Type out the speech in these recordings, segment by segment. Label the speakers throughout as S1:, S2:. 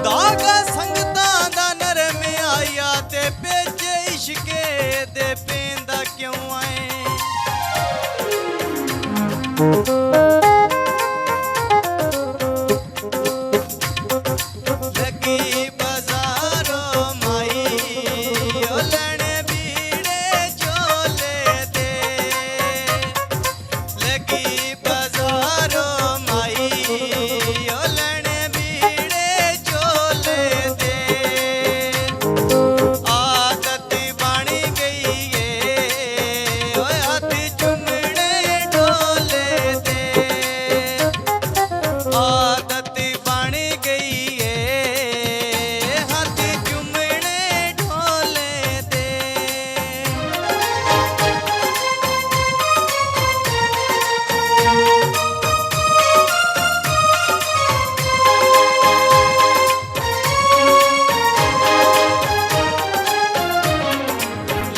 S1: दागा संगतां दा नरम आया ते भेजे इश्के दे पेंदा क्यों आए। लगी बाजारों माई ओ लैने बीड़े चोले दे। लगी बाजारों माई ओ लैने बीड़े चोले दे। आदत बन गई है ओ हाथ चुमने ढोले दे। आदत बन गई है हाथ चुमने ढोले दे।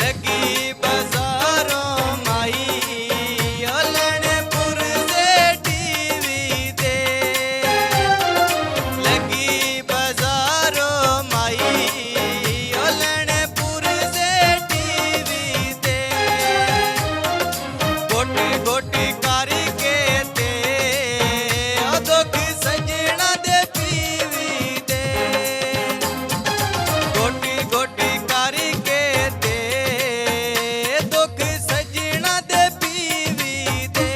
S1: लगी बाजारों माई ओ लैने पुरजे टीवी दे। लगी बाजारों माई ओ लैने पुरजे टीवी दे। गोटी गोटी करके ते ओ दुख सजना दे पीवी दे। गोटी गोटी करके ते दुख सजना दे पीवी दे।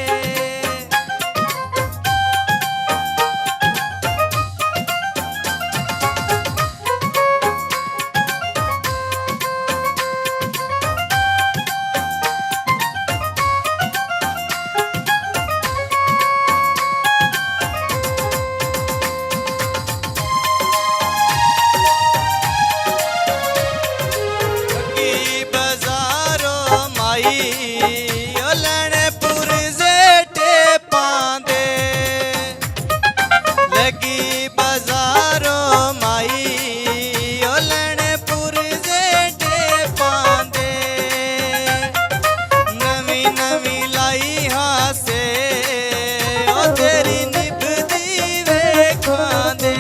S1: लगी बाजारों माई ओ लैने पुरजे टेपां दे। लगी बाजारों माई ओ लैने पुरजे टेपां दे। नवी नवी लाई हासे ओ तेरी निभदी वेखां दे।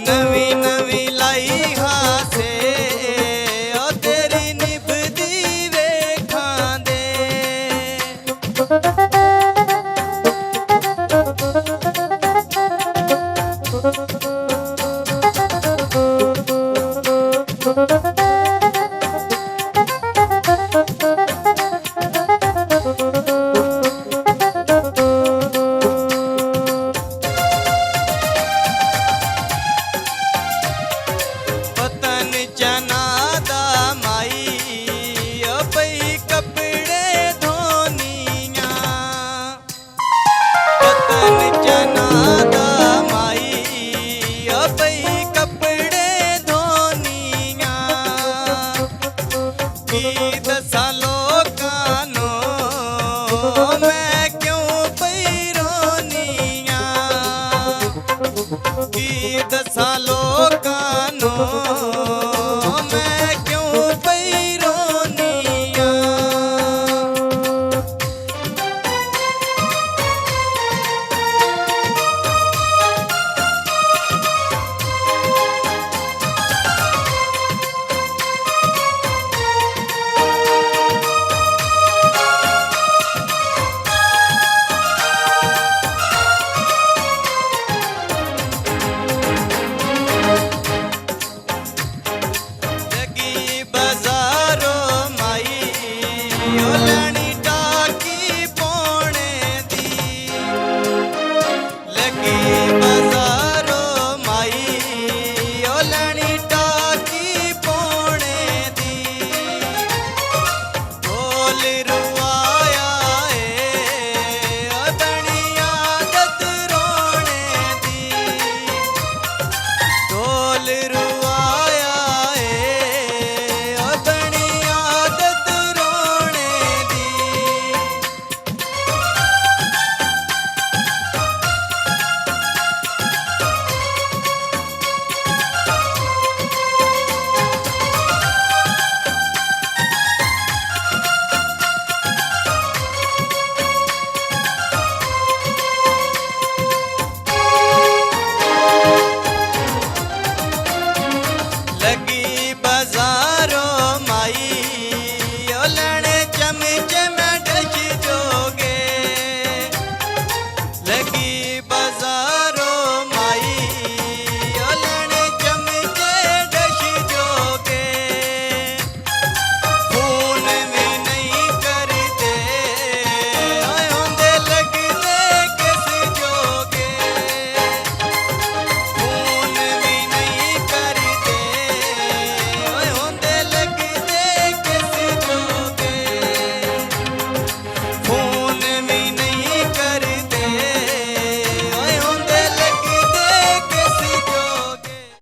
S1: नवी नवी लाई हासे ओ तेरी निभदी वेखां दे। पतन चना दा माई ओ पई कपड़े धोनियां। पतन चना दा माई ओ पई कपड़े धोनियां। की दसां लोकां नूं मैं क्यों पई रोनियां। की दसां लोकां नूं